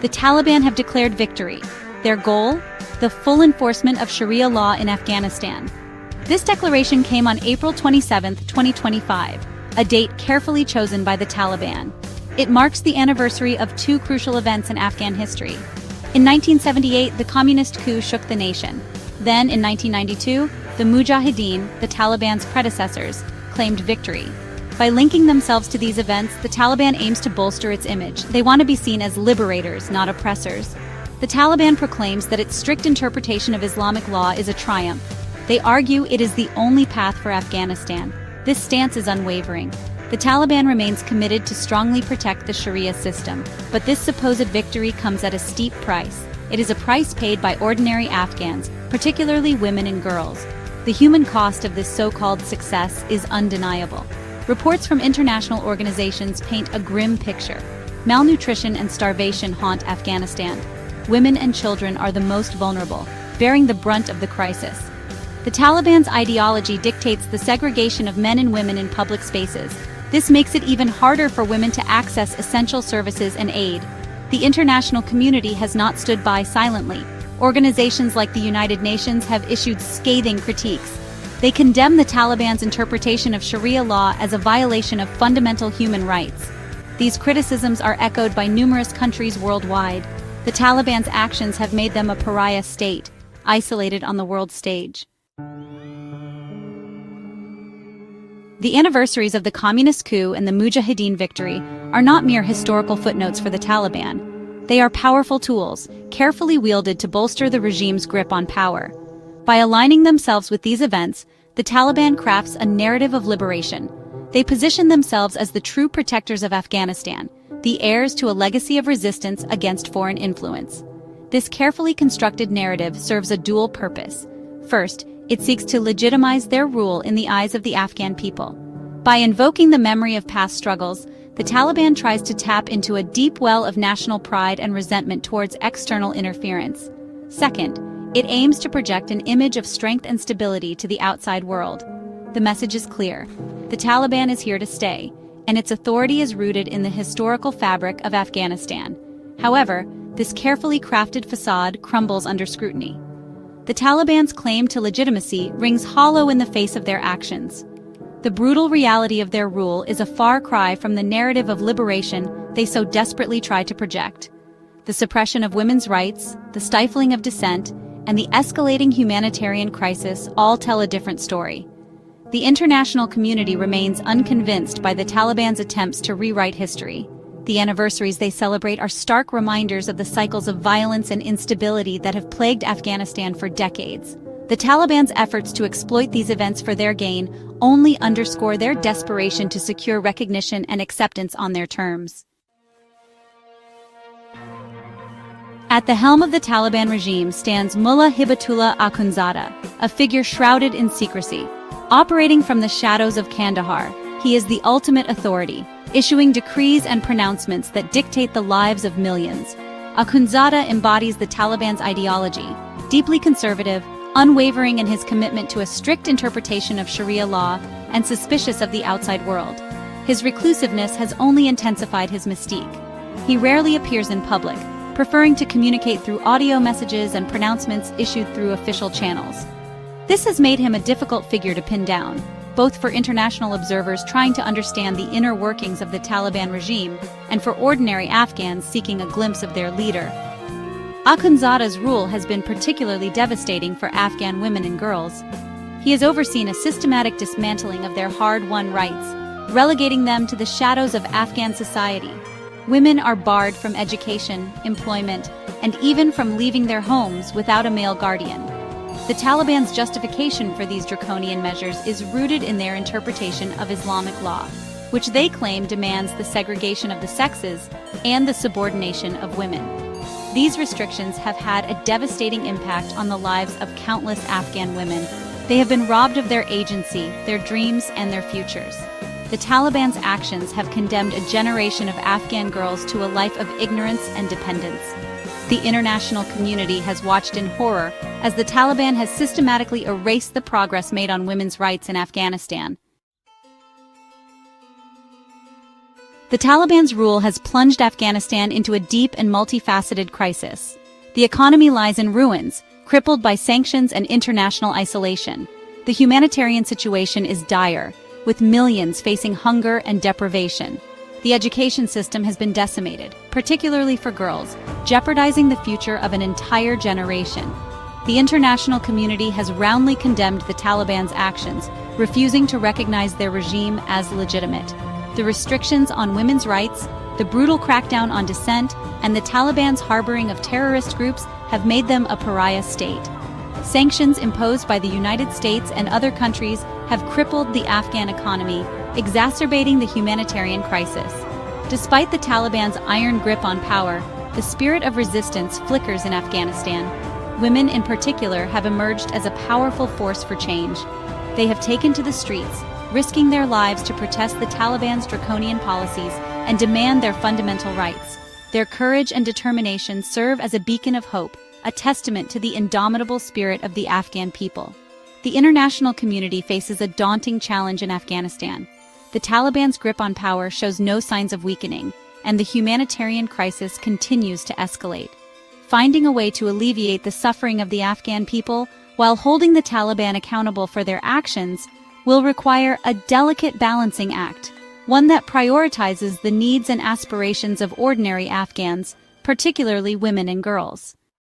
the Taliban have declared victory. Their goal? The full enforcement of Sharia law in Afghanistan. This declaration came on April 27, 2025, a date carefully chosen by the Taliban. It marks the anniversary of two crucial events in Afghan history. In 1978, the communist coup shook the nation. Then, in 1992, the Mujahideen, the Taliban's predecessors, claimed victory. By linking themselves to these events, the Taliban aims to bolster its image. They want to be seen as liberators, not oppressors. The Taliban proclaims that its strict interpretation of Islamic law is a triumph. They argue it is the only path for Afghanistan. This stance is unwavering. The Taliban remains committed to strongly protect the Sharia system, but this supposed victory comes at a steep price. It is a price paid by ordinary Afghans, particularly women and girls. The human cost of this so-called success is undeniable. Reports from international organizations paint a grim picture. Malnutrition and starvation haunt Afghanistan. Women and children are the most vulnerable, bearing the brunt of the crisis. The Taliban's ideology dictates the segregation of men and women in public spaces. This makes it even harder for women to access essential services and aid. The international community has not stood by silently. Organizations like the United Nations have issued scathing critiques. They condemn the Taliban's interpretation of Sharia law as a violation of fundamental human rights. These criticisms are echoed by numerous countries worldwide. The Taliban's actions have made them a pariah state, isolated on the world stage. The anniversaries of the communist coup and the Mujahideen victory are not mere historical footnotes for the Taliban. They are powerful tools, carefully wielded to bolster the regime's grip on power. By aligning themselves with these events, the Taliban crafts a narrative of liberation. They position themselves as the true protectors of Afghanistan, the heirs to a legacy of resistance against foreign influence. This carefully constructed narrative serves a dual purpose. First, it seeks to legitimize their rule in the eyes of the Afghan people. By invoking the memory of past struggles, the Taliban tries to tap into a deep well of national pride and resentment towards external interference. Second, it aims to project an image of strength and stability to the outside world. The message is clear. The Taliban is here to stay, and its authority is rooted in the historical fabric of Afghanistan. However, this carefully crafted facade crumbles under scrutiny. The Taliban's claim to legitimacy rings hollow in the face of their actions. The brutal reality of their rule is a far cry from the narrative of liberation they so desperately try to project. The suppression of women's rights, the stifling of dissent, and the escalating humanitarian crisis all tell a different story. The international community remains unconvinced by the Taliban's attempts to rewrite history. The anniversaries they celebrate are stark reminders of the cycles of violence and instability that have plagued Afghanistan for decades. The Taliban's efforts to exploit these events for their gain only underscore their desperation to secure recognition and acceptance on their terms. At the helm of the Taliban regime stands Mullah Hibatullah Akhundzada, a figure shrouded in secrecy. Operating from the shadows of Kandahar, he is the ultimate authority, issuing decrees and pronouncements that dictate the lives of millions. Akhundzada embodies the Taliban's ideology, deeply conservative, unwavering in his commitment to a strict interpretation of Sharia law, and suspicious of the outside world. His reclusiveness has only intensified his mystique. He rarely appears in public, preferring to communicate through audio messages and pronouncements issued through official channels. This has made him a difficult figure to pin down, both for international observers trying to understand the inner workings of the Taliban regime and for ordinary Afghans seeking a glimpse of their leader. Akhundzada's rule has been particularly devastating for Afghan women and girls. He has overseen a systematic dismantling of their hard-won rights, relegating them to the shadows of Afghan society. Women are barred from education, employment, and even from leaving their homes without a male guardian. The Taliban's justification for these draconian measures is rooted in their interpretation of Islamic law, which they claim demands the segregation of the sexes and the subordination of women. These restrictions have had a devastating impact on the lives of countless Afghan women. They have been robbed of their agency, their dreams, and their futures. The Taliban's actions have condemned a generation of Afghan girls to a life of ignorance and dependence. The international community has watched in horror as the Taliban has systematically erased the progress made on women's rights in Afghanistan. The Taliban's rule has plunged Afghanistan into a deep and multifaceted crisis. The economy lies in ruins, crippled by sanctions and international isolation. The humanitarian situation is dire, with millions facing hunger and deprivation. The education system has been decimated, particularly for girls, jeopardizing the future of an entire generation. The international community has roundly condemned the Taliban's actions, refusing to recognize their regime as legitimate. The restrictions on women's rights, the brutal crackdown on dissent, and the Taliban's harboring of terrorist groups have made them a pariah state. Sanctions imposed by the United States and other countries have crippled the Afghan economy, exacerbating the humanitarian crisis. Despite the Taliban's iron grip on power, the spirit of resistance flickers in Afghanistan. Women in particular have emerged as a powerful force for change. They have taken to the streets, risking their lives to protest the Taliban's draconian policies and demand their fundamental rights. Their courage and determination serve as a beacon of hope, a testament to the indomitable spirit of the Afghan people. The international community faces a daunting challenge in Afghanistan. The Taliban's grip on power shows no signs of weakening, and the humanitarian crisis continues to escalate. Finding a way to alleviate the suffering of the Afghan people while holding the Taliban accountable for their actions will require a delicate balancing act, one that prioritizes the needs and aspirations of ordinary Afghans, particularly women and girls.